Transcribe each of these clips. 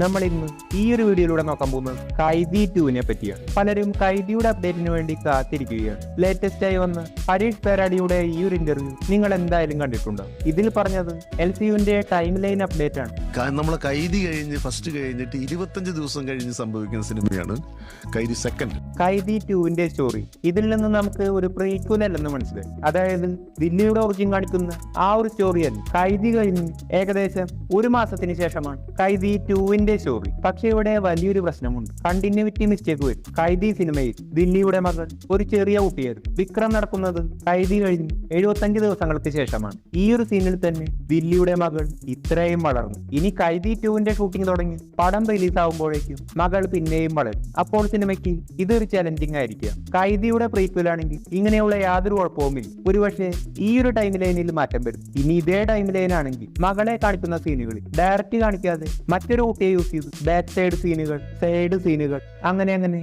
നമ്മൾ ഇന്ന് ഈ ഒരു വീഡിയോയിലൂടെ നോക്കാൻ പോകുന്നത് കൈദി 2-നെ പറ്റിയാണ്. പലരും കൈദിയുടെ അപ്ഡേറ്റിന് വേണ്ടി കാത്തിരിക്കുകയാണ്. ലേറ്റസ്റ്റ് ആയി വന്ന ഹരീഷ് പേരാടിയുടെ ഈ ഒരു ഇന്റർവ്യൂ നിങ്ങൾ എന്തായാലും കണ്ടിട്ടുണ്ടോ? ഇതിൽ പറഞ്ഞത് LCUവിന്റെ ടൈം ലൈൻ അപ്ഡേറ്റ് ആണ്. നമ്മളെ കൈദി ഫസ്റ്റ് കഴിഞ്ഞിട്ട് 25 ദിവസം കഴിഞ്ഞ് സംഭവിക്കുന്ന സിനിമയാണ് കൈദി സെക്കൻഡ്. കൈദി 2-ന്റെ സ്റ്റോറി ഇതിൽ നിന്ന് നമുക്ക് ഒരു പ്രീക്വൽ അല്ലെന്ന് മനസ്സിലായി. അതായത് ദില്ലിയുടെ ഒറിജിൻ കാണിക്കുന്ന ആ ഒരു സ്റ്റോറിയല്ല. കൈദി കഴിഞ്ഞ് ഏകദേശം ഒരു മാസത്തിന് ശേഷമാണ് കൈദി 2-ന്റെ സ്റ്റോറി. പക്ഷെ ഇവിടെ വലിയൊരു പ്രശ്നമുണ്ട്. കണ്ടിന്യൂറ്റി മിസ്റ്റേക്ക് വരും. കൈദി സിനിമയിൽ ദില്ലിയുടെ മകൾ ഒരു ചെറിയ കുട്ടിയായിരുന്നു. വിക്രം നടക്കുന്നത് കൈദി കഴിഞ്ഞ് 75 ദിവസങ്ങൾക്ക് ശേഷമാണ്. ഈ ഒരു സീനിൽ തന്നെ ദില്ലിയുടെ മകൾ ഇത്രയും വളർന്നു. ഇനി കൈദി 2-ന്റെ ഷൂട്ടിംഗ് തുടങ്ങി പടം റിലീസ് ആകുമ്പോഴേക്കും മകൾ പിന്നെയും വളരും. അപ്പോൾ സിനിമയ്ക്ക് ഇതൊരു ചലഞ്ചിങ് ആയിരിക്കാം. കൈദിയുടെ പ്രീക്വൽ ആണെങ്കിൽ ഇങ്ങനെയുള്ള യാതൊരു കുഴപ്പവുമില്ല. ഒരുപക്ഷെ ഈ ഒരു ടൈം ലൈനിൽ മാറ്റം വരും. ഇനി ഇതേ ടൈം ലൈൻ ആണെങ്കിൽ മകളെ കാണിക്കുന്ന സീനുകളിൽ ഡയറക്റ്റ് കാണിക്കാതെ മറ്റൊരു കുട്ടിയെ യൂസ് ചെയ്തു ബാക്ക് സൈഡ് സീനുകൾ അങ്ങനെ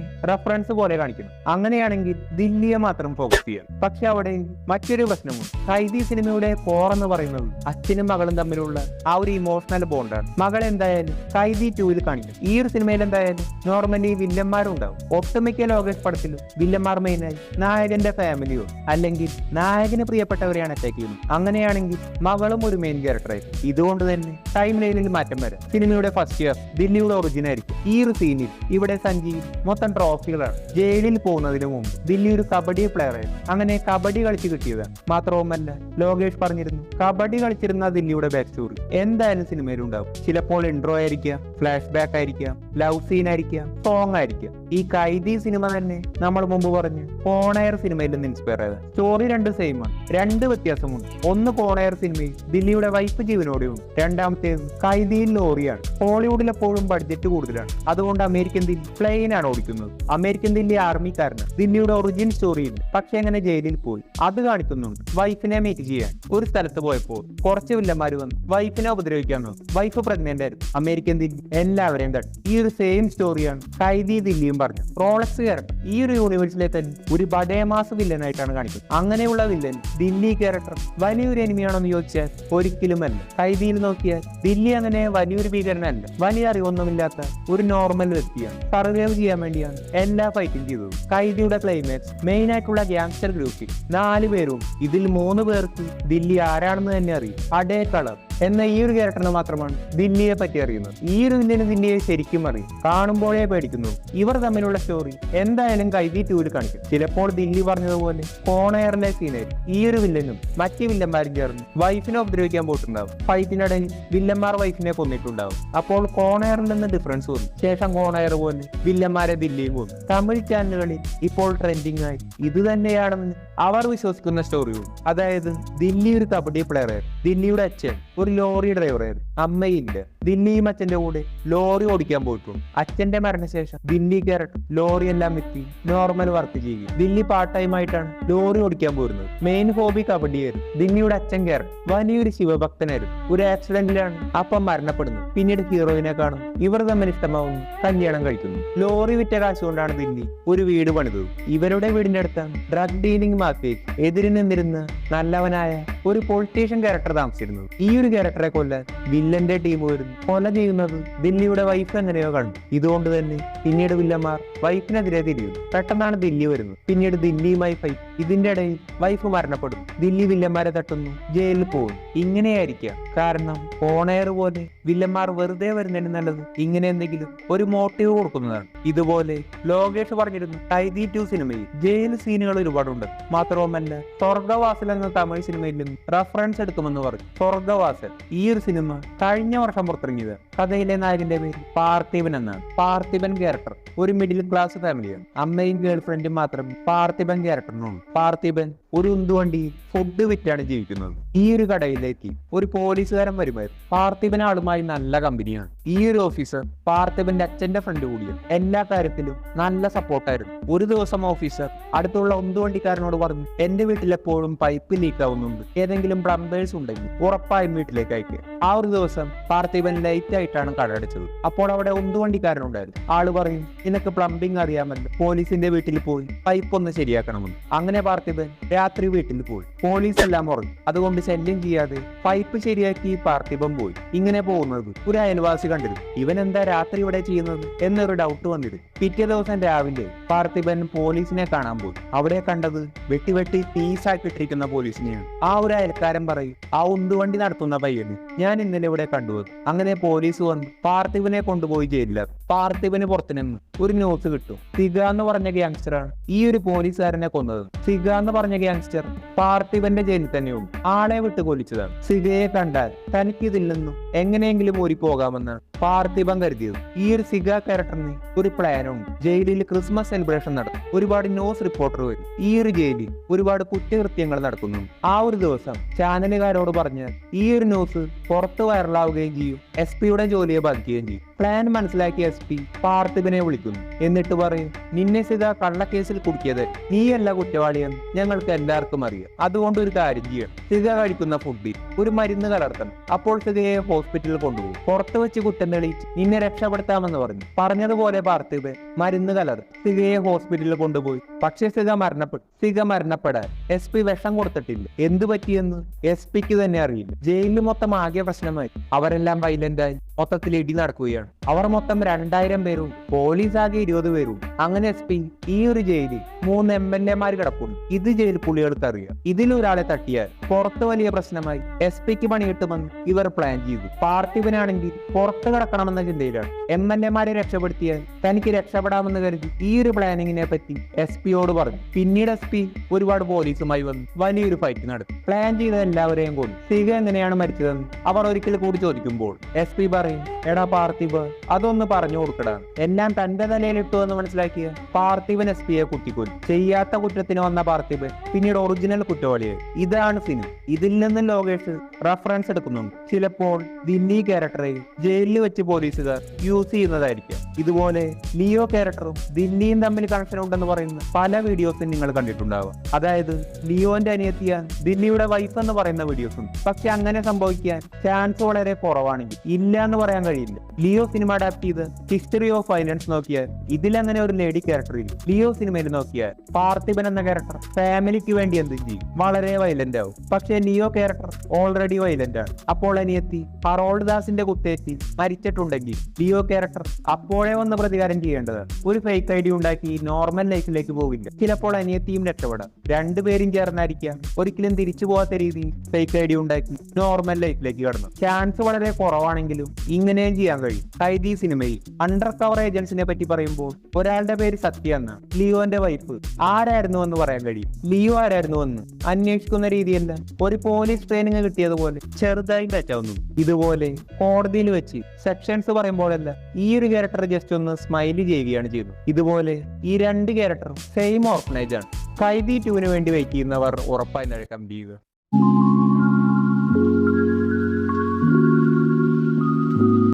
റെഫറൻസ് പോലെ കാണിക്കണം. അങ്ങനെയാണെങ്കിൽ ദില്ലിയെ മാത്രം ഫോക്കസ് ചെയ്യാം. പക്ഷെ അവിടെ മറ്റൊരു പ്രശ്നമുണ്ട്. കൈദി സിനിമയുടെ കോർ എന്ന് പറയുന്നത് അച്ഛനും മകളും തമ്മിലുള്ള ആ ഒരു ഇമോഷണൽ ബോണ്ടാണ്. മകൾ എന്തായാലും കൈദി 2-ൽ കാണിക്കും. ഈ ഒരു സിനിമയിൽ എന്തായാലും നോർമലി വില്ലന്മാരും ഉണ്ടാവും. ഒട്ടുമിക്ക ലോകേഷ് പടത്തിലും വില്ലന്മാർ മെയിനായി നായകന്റെ ഫാമിലിയോ അല്ലെങ്കിൽ നായകന് പ്രിയപ്പെട്ടവരെയാണ് അറ്റാക്ക് ചെയ്യുന്നത്. അങ്ങനെയാണെങ്കിൽ മകളും ഒരു മെയിൻ ക്യാരക്ടറായി. ഇതുകൊണ്ട് തന്നെ ടൈം ലൈനിൽ മാറ്റം വരാം. സിനിമയുടെ ഫസ്റ്റ് ഇയർ ദില്ലിയുടെ ഒറിജിൻ ആയിരിക്കും. ഈ ഒരു സീനിൽ ഇവിടെ സഞ്ജീവ് മൊത്തം ട്രോഫികളാണ്. ജയിലിൽ പോകുന്നതിന് മുമ്പ് ദില്ലി ഒരു കബഡി പ്ലെയർ ആയിരുന്നു. അങ്ങനെ കബഡി കളിച്ച് കിട്ടിയതാണ്. മാത്രവുമല്ല ലോകേഷ് പറഞ്ഞിരുന്നു കബഡി കളിച്ചിരുന്ന ദില്ലിയുടെ ബാക്ക് സ്റ്റോറി എന്തായാലും സിനിമയിൽ ഉണ്ടാവും. ചിലപ്പോൾ ഇൻട്രോ ആയിരിക്കാം, ഫ്ലാഷ് ബാക്ക് ആയിരിക്കാം, ലവ് സീൻ ആയിരിക്കാം, സോങ് ആയിരിക്കാം. ഈ കൈദി സിനിമ തന്നെ നമ്മൾ മുമ്പ് പറഞ്ഞു കോണയർ സിനിമയിൽ നിന്ന് ഇൻസ്പയർ ആയത്. സ്റ്റോറി രണ്ട് സെയിം ആണ്, രണ്ട് വ്യത്യാസമുണ്ട്. ഒന്ന് കോണയർ സിനിമയിൽ ദില്ലിയുടെ വൈഫ് ജീവനോടെയുണ്ട്. രണ്ടാമത്തേത് കൈദിയിൽ ലോറിയാണ്. ഹോളിവുഡിൽ എപ്പോഴും ബഡ്ജറ്റ് കൂടുതലാണ്. അതുകൊണ്ട് അമേരിക്കൻ ദില്ലി പ്ലെയിൻ ആണ് ഓടിക്കുന്നത്. അമേരിക്കൻ ദില്ലി ആർമിക്കാരന് ദില്ലിയുടെ ഒറിജിൻ സ്റ്റോറിയിൽ പക്ഷെ അങ്ങനെ ജയിലിൽ പോയി അത് കാണിക്കുന്നുണ്ട്. വൈഫിനെ മീറ്റ് ചെയ്യാൻ ഒരു സ്ഥലത്ത് പോയപ്പോൾ കുറച്ച് വില്ലന്മാര് വന്നു വൈഫിനെ ഉപദ്രവിക്കാൻ നോക്കും. വൈഫ് പ്രഗ്നന്റ് ആയിരുന്നു. അമേരിക്കൻ ദില്ലി എല്ലാവരെയും തട്ടി. ഈ ഒരു സെയിം സ്റ്റോറിയാണ് കൈദി ദില്ലിയും പറഞ്ഞു. റോളക്സ് ക്യാരക്ടർ ഈ ഒരു യൂണിവേഴ്സിലെ തന്നെ ഒരു ബഡേമാസ് വില്ലനായിട്ടാണ് കാണിക്കുന്നത്. അങ്ങനെയുള്ള വില്ലൻ ദില്ലി ക്യാരക്ടർ വലിയൊരു എനിമിയാണെന്ന് ചോദിച്ചാൽ ഒരിക്കലുമല്ല. കൈദിയിൽ നോക്കിയാൽ ദില്ലി അങ്ങനെ വലിയൊരു ഭീകരനല്ല. വലിയ അറിവൊന്നുമില്ലാത്ത ഒരു നോർമൽ വ്യക്തിയാണ്. സർവൈവ് ചെയ്യാൻ വേണ്ടിയാണ് എല്ലാ ഫൈറ്റും ചെയ്തത്. കൈദിയുടെ ക്ലൈമാക്സ് മെയിൻ ആയിട്ടുള്ള ഗ്യാങ്സ്റ്റർ ഗ്രൂപ്പിൽ 4 പേരും ഇതിൽ 3 പേർക്ക് ദില്ലി ആരാണെന്ന് തന്നെ അറിയും. അഡേ കളർ എന്ന ഈ ഒരു ക്യാരക്ടറിന് മാത്രമാണ് ദില്ലിയെ പറ്റി അറിയുന്നത്. ഈ ഒരു വില്ലന് ദില്ലിയെ ശരിക്കും അറിയും. കാണുമ്പോഴേ പേടിക്കുന്നു. ഇവർ തമ്മിലുള്ള സ്റ്റോറി എന്തായാലും കൈദി 2-ൽ കാണിക്കും. ചിലപ്പോൾ ദില്ലി പറഞ്ഞതുപോലെ കോണയറിലെ സീനായിരിക്കും. ഈ ഒരു വില്ലനും മറ്റു വില്ലന്മാരും ചേർന്ന് വൈഫിനെ ഉപദ്രവിക്കാൻ പോയിട്ടുണ്ടാവും. ഫൈറ്റിനിടയിൽ വില്ലന്മാർ വൈഫിനെ കൊന്നിട്ടുണ്ടാവും. അപ്പോൾ കോണയറിൽ നിന്ന് ഡിഫറൻസ് വന്നു. ശേഷം കോണയർ പോലെ വില്ലന്മാരെ ദില്ലിയും കൊന്നു. തമിഴ് ചാനലുകളിൽ ഇപ്പോൾ ട്രെൻഡിങ് ആയി ഇത് തന്നെയാണെന്ന് അവർ വിശ്വസിക്കുന്ന സ്റ്റോറിയുണ്ട്. അതായത് ദില്ലി ഒരു കബഡി പ്ലെയർ ആയിരുന്നു. ദില്ലിയുടെ അച്ഛൻ ഒരു ലോറി ഡ്രൈവറായിരുന്നു. അമ്മയില്ല. ദില്ലിയും അച്ഛന്റെ കൂടെ ലോറി ഓടിക്കാൻ പോയിട്ടുണ്ട്. അച്ഛന്റെ മരണശേഷം ദില്ലി ക്യാരക്ടർ ലോറി എല്ലാം എത്തി നോർമൽ വർക്ക് ചെയ്യും. ദില്ലി പാർട്ട് ടൈം ആയിട്ടാണ് ലോറി ഓടിക്കാൻ പോരുന്നത്. Main hobby കബഡിയായിരുന്നു. ദില്ലിയുടെ അച്ഛൻ ക്യാരക്ടർ വലിയൊരു ശിവഭക്തനായിരുന്നു. ഒരു ആക്സിഡന്റിലാണ് അപ്പം മരണപ്പെടുന്നത്. പിന്നീട് ഹീറോയിനെ കാണും. ഇവർ തമ്മിൽ ഇഷ്ടമാവുന്നു. കല്യാണം കഴിക്കുന്നു. ലോറി വിറ്റ കാശുകൊണ്ടാണ് ദില്ലി ഒരു വീട് പണിതത്. ഇവരുടെ വീടിന്റെ അടുത്താണ് ഡ്രഗ് ഡീലിംഗ് മാഫിയയിൽ എതിര് നിന്നിരുന്ന നല്ലവനായ ഒരു പൊളിറ്റീഷ്യൻ ക്യാരക്ടർ താമസിച്ചിരുന്നത്. ഈ ഒരു ക്യാരക്ടറെ കൊല്ലാൻ വില്ലന്റെ ടീം വരുന്നു. കൊല ചെയ്യുന്നത് ദില്ലിയുടെ വൈഫ് എങ്ങനെയോ കണ്ടു. ഇതുകൊണ്ട് തന്നെ പിന്നീട് വില്ലന്മാർ വൈഫിനെതിരെ തിരിയുന്നു. പെട്ടെന്നാണ് ദില്ലി വരുന്നത്. പിന്നീട് ദില്ലിയുമായി ഫൈറ്റ്. ഇതിന്റെ ഇടയിൽ വൈഫ് മരണപ്പെടുന്നു. ദില്ലി വില്ലന്മാരെ തട്ടുന്നു. ജയിലിൽ പോകുന്നു. ഇങ്ങനെയായിരിക്കാം. കാരണം ഓണയർ പോലെ വില്ലന്മാർ വെറുതെ വരുന്നതിന് നല്ലത് ഇങ്ങനെ എന്തെങ്കിലും ഒരു മോട്ടീവ് കൊടുക്കുന്നതാണ്. ഇതുപോലെ ലോകേഷ് പറഞ്ഞിരുന്നു കൈദി 2 സിനിമയിൽ ജയിൽ സീനുകൾ ഒരുപാടുണ്ട്. മാത്രവുമല്ല സ്വർഗവാസൽ എന്ന തമിഴ് സിനിമയിൽ നിന്ന് റഫറൻസ് എടുക്കുമെന്ന് പറഞ്ഞു. സ്വർഗവാസൽ ഈ ഒരു സിനിമ കഴിഞ്ഞ വർഷം പുറത്തിറങ്ങിയത്. കഥയിലെ നായകന്റെ പേര് പാർത്ഥിബൻ എന്നാണ്. പാർത്ഥിബൻ ക്യാരക്ടർ ഒരു മിഡിൽ ക്ലാസ് ഫാമിലിയാണ്. അമ്മയും ഗേൾഫ്രണ്ടും മാത്രമേ പാർത്ഥിബൻ ക്യാരക്ടറിനുള്ളൂ. പാർത്ഥിബൻ ഒരു ഉന്തുവണ്ടിയിൽ ഫുഡ് വിറ്റാണ് ജീവിക്കുന്നത്. ഈ ഒരു കടയിലേക്ക് ഒരു പോലീസുകാരൻ വരുമായിരുന്നു. പാർത്ഥിബൻ ആളുമായി നല്ല കമ്പനിയാണ്. ഈ ഒരു ഓഫീസർ പാർത്ഥിബന്റെ അച്ഛന്റെ ഫ്രണ്ട് കൂടിയാണ്. എല്ലാ കാര്യത്തിലും നല്ല സപ്പോർട്ടായിരുന്നു. ഒരു ദിവസം ഓഫീസർ അടുത്തുള്ള ഉന്തുവണ്ടിക്കാരനോട് പറഞ്ഞു എന്റെ വീട്ടിൽ എപ്പോഴും പൈപ്പ് ലീക്ക് ആവുന്നുണ്ട്. ഏതെങ്കിലും പ്ലംബേഴ്സ് ഉണ്ടെങ്കിൽ ഉറപ്പായും വീട്ടിലേക്ക് അയക്കുക. ആ ഒരു ദിവസം പാർത്ഥിബൻ ലൈറ്റ് ആയിട്ടാണ് കടയടച്ചത്. അപ്പോൾ അവിടെ ഉന്തുവണ്ടിക്കാരനുണ്ടായിരുന്നു. ആള് പറയും നിനക്ക് പ്ലംബിംഗ് അറിയാമല്ലോ, പോലീസിന്റെ വീട്ടിൽ പോയി പൈപ്പ് ഒന്ന് ശരിയാക്കണമെന്ന്. അങ്ങനെ പാർത്ഥിബൻ രാത്രി വീട്ടിൽ പോയി. പോലീസ് എല്ലാം ഉറങ്ങി. അതുകൊണ്ട് ശല്യം ചെയ്യാതെ പൈപ്പ് ശരിയാക്കി പാർത്ഥിബൻ പോയി. ഇങ്ങനെ പോകുന്നത് ഒരു അയൽവാസി കണ്ടിരുന്നു. ഇവൻ എന്താ രാത്രി ഇവിടെ ചെയ്യുന്നത് എന്നൊരു ഡൗട്ട് വന്നിരുന്നു. പിറ്റേ ദിവസം രാവിലെ പാർത്ഥിബൻ പോലീസിനെ കാണാൻ പോയി. അവിടെ കണ്ടത് വെട്ടി പീസാക്കിട്ടിരിക്കുന്ന പോലീസിനെയാണ്. ആ ഒരു അയൽക്കാരൻ പറയും, ആ ഉന്തുവണ്ടി നടത്തുന്ന പയ്യന് ഞാൻ ഇന്നലെ ഇവിടെ കണ്ടുവന്നു. അങ്ങനെ പോലീസ് വന്ന് പാർത്ഥിബനെ കൊണ്ടുപോയി ജയിലിലാക്കും. പാർത്ഥിബന് പുറത്തു നിന്ന് ഒരു ന്യൂസ് കിട്ടും. സിഗ എന്ന് പറഞ്ഞ ഗ്യാങ്സ്റ്ററാണ് ഈ ഒരു പോലീസുകാരനെ കൊന്നത്. സിഗ എന്ന് പറഞ്ഞ ഗ്യാങ്സ്റ്റർ പാർത്ഥിബന്റെ ജയിലിൽ തന്നെയുണ്ട്. ആളെ വിട്ട് കൊല്ലിച്ചതാണ്. സിഗയെ കണ്ടാൽ തനിക്ക് ഇതിൽ നിന്നും എങ്ങനെയെങ്കിലും ഊരി പോകാമെന്നാണ് പാർത്ഥിബൻ കരുതിയത്. ഈ ഒരു സിഗ ക്യാരക്ടറിന് ഒരു പ്ലാനുണ്ട്. ജയിലിൽ ക്രിസ്മസ് സെലിബ്രേഷൻ നടത്തും. ഒരുപാട് ന്യൂസ് റിപ്പോർട്ടർ വരും. ഈ ഒരു ജയിലിൽ ഒരുപാട് കുറ്റകൃത്യങ്ങൾ നടക്കുന്നു. ആ ഒരു ദിവസം ചാനലുകാരോട് പറഞ്ഞാൽ ഈ ഒരു ന്യൂസ് പുറത്ത് വൈറലാവുകയും ചെയ്യും. SP-യുടെ ജോലിയെ ബാധിക്കുകയും ചെയ്യും. പ്ലാൻ മനസ്സിലാക്കിയ SP പാർത്ഥിബനെ വിളിക്കുന്നു. എന്നിട്ട് പറയും, നിന്നെ സിഗ കള്ളക്കേസിൽ കുടുക്കിയത് നീയല്ല കുറ്റവാളിയെന്ന് ഞങ്ങൾക്ക് എല്ലാവർക്കും അറിയാം. അതുകൊണ്ട് ഒരു കാര്യം ചെയ്യണം. സിഗ കഴിക്കുന്ന ഫുഡിൽ ഒരു മരുന്ന് കലർത്തണം. അപ്പോൾ സിഗയെ ഹോസ്പിറ്റലിൽ കൊണ്ടുപോകും. പുറത്ത് വെച്ച് കുറ്റം തെളിയിച്ച് നിന്നെ രക്ഷപ്പെടുത്താമെന്ന് പറഞ്ഞു. പറഞ്ഞതുപോലെ പാർത്ഥിബൻ മരുന്ന് കലർത്തി സിഗയെ ഹോസ്പിറ്റലിൽ കൊണ്ടുപോയി. പക്ഷേ സിഗ മരണപ്പെട്ടു. സിഗ മരണപ്പെടാൻ SP വിഷം കൊടുത്തിട്ടില്ല. എന്ത് പറ്റിയെന്ന് SP-ക്ക് തന്നെ അറിയില്ല. ജയിലിൽ മൊത്തം ആകെ പ്രശ്നമായി. അവരെല്ലാം വൈലന്റായി. മൊത്തത്തിൽ ഇടി നടക്കുകയാണ്. അവർ മൊത്തം 2000 പേരും പോലീസ് ആകെ 20 പേരും. അങ്ങനെ SP ഈ ഒരു ജയിലിൽ 3 MLA-മാര് കിടക്കുന്നു. ഇത് ജയിൽ പുള്ളികൾക്ക് അറിയാം. ഇതിലൊരാളെ തട്ടിയാൽ പുറത്ത് വലിയ പ്രശ്നമായി. SP-ക്ക് പണി കിട്ടുമെന്ന് ഇവർ പ്ലാൻ ചെയ്തു. പാർത്ഥിബനാണെങ്കിൽ പുറത്ത് കിടക്കണമെന്ന ചിന്തയിലാണ്. MLA-മാരെ രക്ഷപ്പെടുത്തിയാൽ തനിക്ക് രക്ഷപ്പെടാമെന്ന് കരുതി ഈ ഒരു പ്ലാനിങ്ങിനെ പറ്റി SP-യോട് പറഞ്ഞു. പിന്നീട് SP ഒരുപാട് പോലീസുമായി വന്നു വലിയൊരു ഫൈറ്റ് നടത്തി. പ്ലാൻ ചെയ്ത എല്ലാവരെയും കൊന്നു. സിഗ എങ്ങനെയാണ് മരിച്ചതെന്ന് അവർ ഒരിക്കൽ കൂടി ചോദിക്കുമ്പോൾ SP പറയും, എടാ പാർത്ഥിബ, അതൊന്ന് പറഞ്ഞു കൊടുക്കടാ. എല്ലാം തന്റെ തലയിലിട്ടു എന്ന് മനസ്സിലാക്കിയ പാർത്ഥിബൻ SP-യെ കുത്തിക്കൊല്ലും. ചെയ്യാത്ത കുറ്റത്തിന് വന്ന പാർത്ഥിബൻ പിന്നീട് ഒറിജിനൽ കുറ്റവാളിയായി. ഇതാണ് സിനിമ. ഇതിൽ നിന്ന് ലോകേഷ് റെഫറൻസ് എടുക്കുന്നുണ്ട്. ചിലപ്പോൾ ദില്ലി ക്യാരക്ടറെ ജയിലിൽ വെച്ച് പോലീസുകാർ യൂസ് ചെയ്യുന്നതായിരിക്കാം. ഇതുപോലെ ലിയോ ക്യാരക്ടറും ദില്ലിയും തമ്മിൽ കണക്ഷൻ ഉണ്ടെന്ന് പറയുന്ന പല വീഡിയോസും നിങ്ങൾ കണ്ടിട്ടുണ്ടാവാം. അതായത് ലിയോന്റെ അനിയത്തിയാണ് ദില്ലിയുടെ വൈഫ് എന്ന് പറയുന്ന വീഡിയോസും. പക്ഷെ അങ്ങനെ സംഭവിക്കാൻ ചാൻസ് വളരെ കുറവാണെങ്കിൽ ഇല്ല എന്ന് പറയാൻ കഴിയില്ല. ലിയോ സിനിമ അഡാപ്റ്റ് ചെയ്ത് ഹിസ്റ്ററി ഓഫ് വയലൻസ് നോക്കിയാൽ ഇതിലങ്ങനെ ഒരു ലേഡി ക്യാരക്ടർ ഇല്ല. ലിയോ സിനിമയിൽ നോക്കിയാൽ പാർത്ഥിബൻ എന്ന ക്യാരക്ടർ ഫാമിലിക്ക് വേണ്ടി എന്തും ചെയ്യും, വളരെ വയലന്റ് ആവും. പക്ഷെ ലിയോ ക്യാരക്ടർ ഓൾറെഡി വയലന്റ് ആണ്. അപ്പോൾ അനിയത്തി ഹറോൾഡ് ദാസിന്റെ കുത്തേറ്റി മരിച്ചിട്ടുണ്ടെങ്കിൽ ലിയോ ക്യാരക്ടർ അപ്പോഴേ വന്ന് പ്രതികാരം ചെയ്യേണ്ടതാണ്. ഒരു ഫേക്ക് ID ഉണ്ടാക്കി നോർമൽ ലൈഫിലേക്ക് പോവില്ല. ചിലപ്പോൾ അനിയത്തിയും രക്ഷപ്പെടാം. രണ്ടുപേരും ചേർന്നായിരിക്കാം ഒരിക്കലും തിരിച്ചു പോകാത്ത രീതിയിൽ ഫേക്ക് ID ഉണ്ടാക്കി നോർമൽ ലൈഫിലേക്ക് കടന്നു. ചാൻസ് വളരെ കുറവാണെങ്കിലും ഇങ്ങനെയും ചെയ്യാൻ കഴിയും. കൈദി സിനിമയിൽ അണ്ടർ കവർ ഏജൻസിനെ പറ്റി പറയുമ്പോൾ ഒരാളുടെ പേര് സത്യ എന്നാണ്. ലിയോന്റെ വൈഫ് ആരായിരുന്നു എന്ന് പറയാൻ കഴിയും. ലിയോ ആരായിരുന്നു എന്ന് അന്വേഷിക്കുന്ന രീതിയല്ല ഒരു പോലീസ് ട്രെയിനിങ് കിട്ടിയതുപോലെ ചെറുതായി തെറ്റാവുന്നു. ഇതുപോലെ കോടതിയിൽ വെച്ച് സെക്ഷൻസ് പറയുമ്പോഴല്ല ഈ ഒരു ക്യാരക്ടർ ജസ്റ്റ് ഒന്ന് സ്മൈലി ചെയ്യുകയാണ് ചെയ്യുന്നത്. ഇതുപോലെ ഈ 2 ക്യാരക്ടറും സെയിം ഓർഫനേജ് ആണ്. കൈദി 2 വേണ്ടി വെയിറ്റ് ചെയ്യുന്നവർ ഉറപ്പായി കമന്റ് ചെയ്യുക.